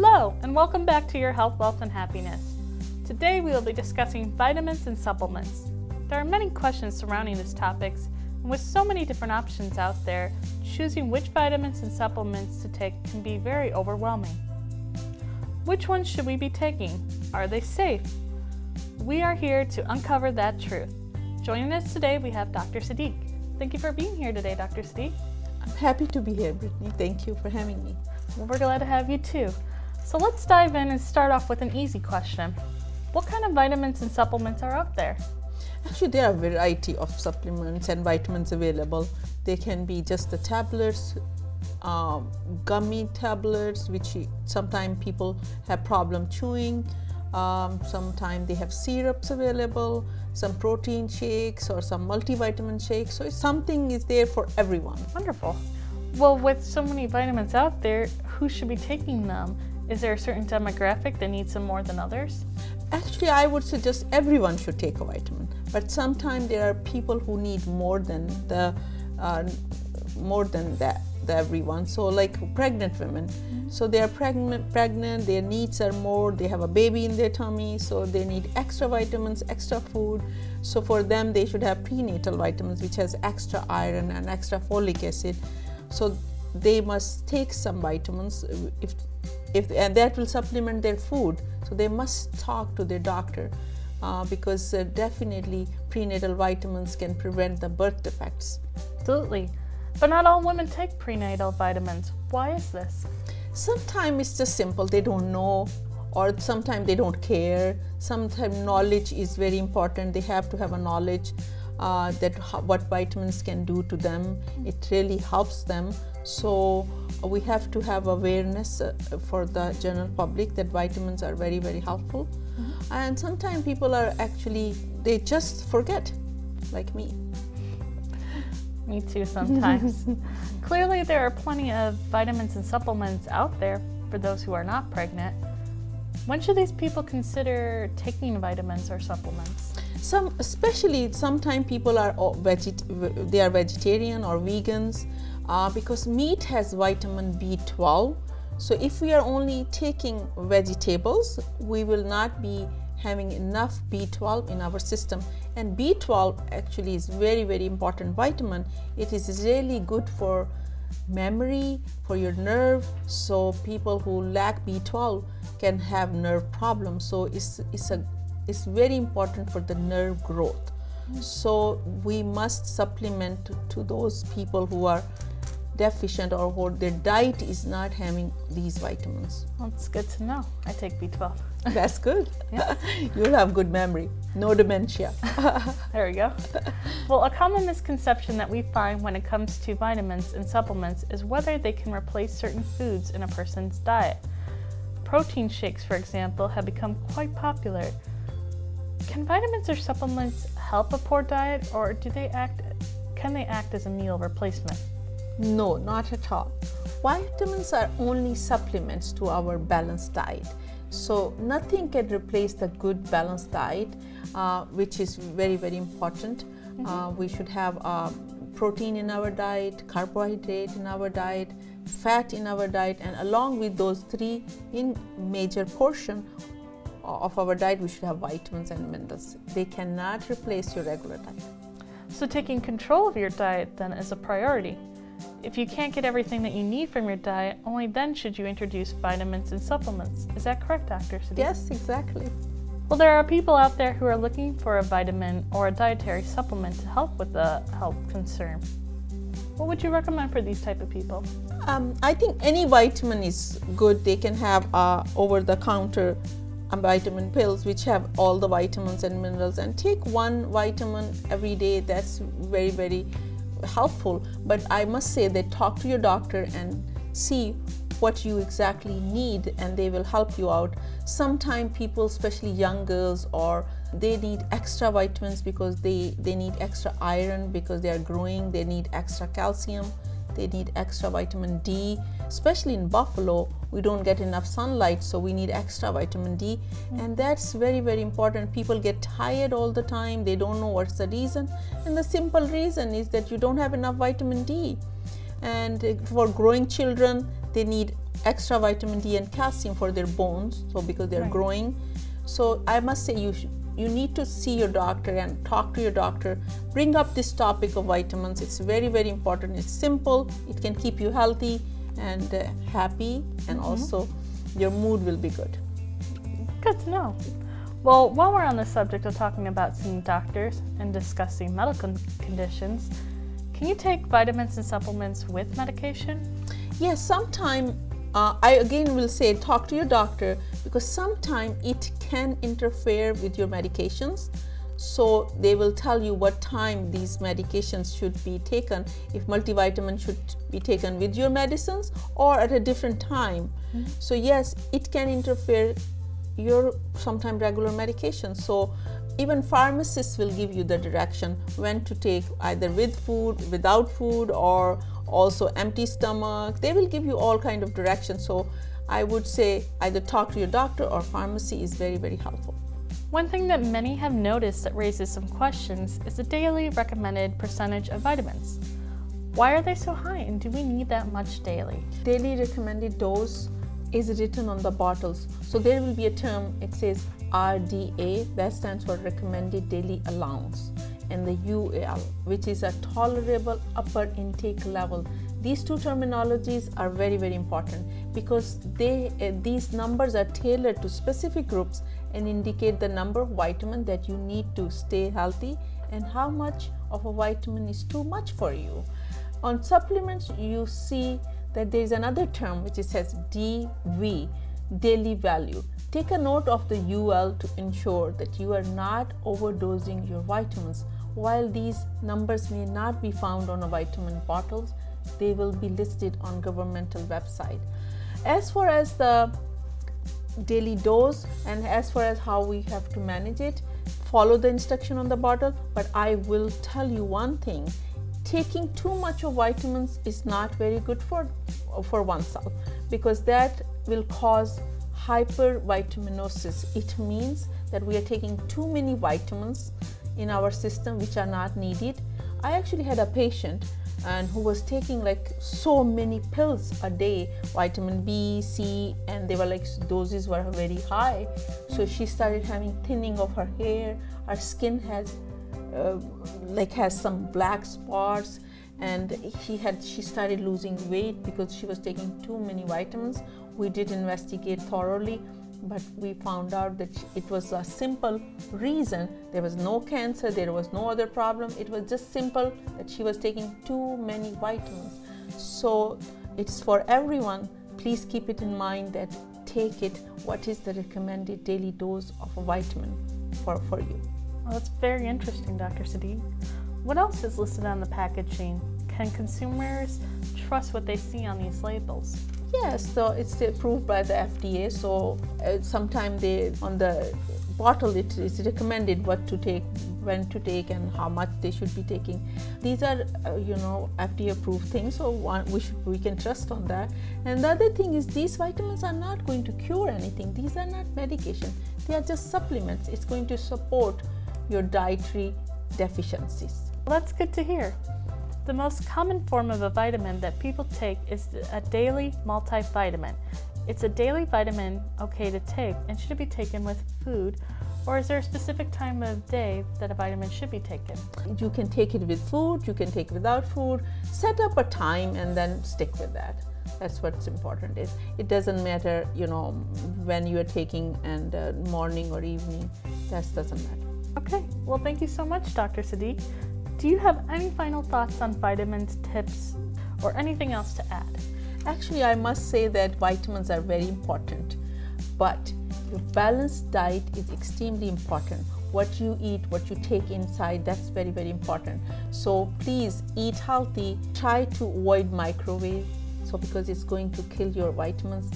Hello, and welcome back to your Health, Wealth, and Happiness. Today we will be discussing vitamins and supplements. There are many questions surrounding these topics, and with so many different options out there, choosing which vitamins and supplements to take can be very overwhelming. Which ones should we be taking? Are they safe? We are here to uncover that truth. Joining us today, we have Dr. Sadiq. Thank you for being here today, Dr. Sadiq. I'm happy to be here, Brittany. Thank you for having me. Well, we're glad to have you too. So let's dive in and start off with an easy question. What kind of vitamins and supplements are out there? Actually, there are a variety of supplements and vitamins available. They can be just the tablets, gummy tablets, which sometimes people have problem chewing. Sometimes they have syrups available, some protein shakes or some multivitamin shakes. So something is there for everyone. Wonderful. Well, with so many vitamins out there, who should be taking them? Is there a certain demographic that needs them more than others? Actually, I would suggest everyone should take a vitamin, but sometimes there are people who need more than everyone. So, like pregnant women, so they are pregnant, their needs are more. They have a baby in their tummy, so they need extra vitamins, extra food. So for them, they should have prenatal vitamins, which has extra iron and extra folic acid. So they must take some vitamins and that will supplement their food. So they must talk to their doctor because definitely prenatal vitamins can prevent the birth defects. Absolutely. But not all women take prenatal vitamins. Why is this? Sometimes it's just simple. They don't know, or sometimes they don't care. Sometimes knowledge is very important. They have to have a knowledge that what vitamins can do to them. It really helps them. So we have to have awareness for the general public that vitamins are very, very helpful. And sometimes people are actually, they just forget, like me. Me too sometimes. Clearly there are plenty of vitamins and supplements out there for those who are not pregnant. When should these people consider taking vitamins or supplements? Sometimes people are they are vegetarian or vegans because meat has vitamin B12. So if we are only taking vegetables, we will not be having enough B12 in our system. And B12 actually is very, very important vitamin. It is really good for memory, for your nerve. So people who lack B12 can have nerve problems. So it's very important for the nerve growth. So we must supplement to those people who are deficient or who their diet is not having these vitamins. Well, it's good to know. I take B12. That's good. Yeah. You'll have good memory, no dementia. There we go. Well, a common misconception that we find when it comes to vitamins and supplements is whether they can replace certain foods in a person's diet. Protein shakes, for example, have become quite popular. Can vitamins or supplements help a poor diet, or can they act as a meal replacement? No, not at all. Vitamins are only supplements to our balanced diet. So nothing can replace the good balanced diet, which is very, very important. We should have protein in our diet, carbohydrate in our diet, fat in our diet, and along with those three in major portion of our diet, we should have vitamins and minerals. They cannot replace your regular diet. So taking control of your diet then is a priority. If you can't get everything that you need from your diet, only then should you introduce vitamins and supplements. Is that correct, Dr. Sadiq? Yes, exactly. Well, there are people out there who are looking for a vitamin or a dietary supplement to help with a health concern. What would you recommend for these type of people? I think any vitamin is good. They can have over-the-counter vitamin pills which have all the vitamins and minerals, and take one vitamin every day. That's very, very helpful. But I must say that talk to your doctor and see what you exactly need, and they will help you out. Sometimes people, especially young girls, or they need extra vitamins because they need extra iron because they are growing. They need extra calcium. They need extra vitamin D. Especially in Buffalo, we don't get enough sunlight, so we need extra vitamin D. And that's very, very important. People get tired all the time. They don't know what's the reason. And the simple reason is that you don't have enough vitamin D. And for growing children, they need extra vitamin D and calcium for their bones, so because they're Right. growing. So I must say you need to see your doctor and talk to your doctor. Bring up this topic of vitamins. It's very, very important. It's simple. It can keep you healthy and happy, and also your mood will be good. Good to know. Well, while we're on the subject of talking about seeing doctors and discussing medical conditions, can you take vitamins and supplements with medication? Yes, sometime I again will say talk to your doctor, because sometimes it can interfere with your medications. So they will tell you what time these medications should be taken, if multivitamin should be taken with your medicines or at a different time. So yes, it can interfere your sometimes regular medication. So even pharmacists will give you the direction when to take, either with food, without food, or also empty stomach. They will give you all kind of directions. So I would say either talk to your doctor or pharmacy is very, very helpful. One thing that many have noticed that raises some questions is the daily recommended percentage of vitamins. Why are they so high, and do we need that much daily? Daily recommended dose is written on the bottles. So there will be a term, it says RDA, that stands for recommended daily allowance, and the UL, which is a tolerable upper intake level. These two terminologies are very, very important, because these numbers are tailored to specific groups and indicate the number of vitamin that you need to stay healthy and how much of a vitamin is too much for you. On supplements, you see that there is another term which says DV, daily value. Take a note of the UL to ensure that you are not overdosing your vitamins. While these numbers may not be found on a vitamin bottles, they will be listed on governmental website. As far as the daily dose and as far as how we have to manage it, follow the instruction on the bottle. But I will tell you one thing, taking too much of vitamins is not very good for oneself, because that will cause hypervitaminosis. It means that we are taking too many vitamins in our system which are not needed. I actually had a patient and who was taking like so many pills a day, vitamin B, C, and they were like doses were very high. So she started having thinning of her hair. Her skin has some black spots, and she started losing weight because she was taking too many vitamins. We did investigate thoroughly, but we found out that it was a simple reason. There was no cancer, there was no other problem. It was just simple that she was taking too many vitamins. So it's for everyone. Please keep it in mind that take it. What is the recommended daily dose of a vitamin for you? Well, that's very interesting, Dr. Sadiq. What else is listed on the packaging? Can consumers trust what they see on these labels? Yes, so it's approved by the FDA. So sometimes on the bottle it is recommended what to take, when to take, and how much they should be taking. These are FDA approved things, so we can trust on that. And the other thing is, these vitamins are not going to cure anything. These are not medication. They are just supplements. It's going to support your dietary deficiencies. Well, that's good to hear. The most common form of a vitamin that people take is a daily multivitamin. It's a daily vitamin okay to take, and should it be taken with food, or is there a specific time of day that a vitamin should be taken? You can take it with food, you can take it without food. Set up a time and then stick with that. That's what's important. It doesn't matter, when you are taking, and morning or evening. That doesn't matter. Okay, well, thank you so much, Dr. Sadiq. Do you have any final thoughts on vitamins, tips, or anything else to add? Actually, I must say that vitamins are very important, but your balanced diet is extremely important. What you eat, what you take inside, that's very, very important. So please eat healthy. Try to avoid microwave, because it's going to kill your vitamins.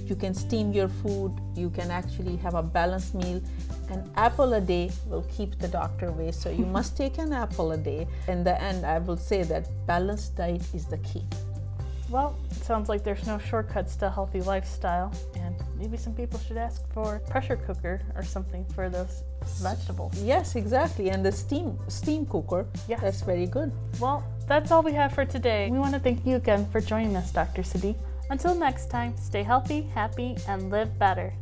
You can steam your food. You can actually have a balanced meal. An apple a day will keep the doctor away. So you must take an apple a day. In the end, I will say that balanced diet is the key. Well, it sounds like there's no shortcuts to a healthy lifestyle, and maybe some people should ask for a pressure cooker or something for those vegetables. Yes, exactly. And the steam cooker, yes. That's very good. Well, that's all we have for today. We want to thank you again for joining us, Dr. Sadiq. Until next time, stay healthy, happy, and live better.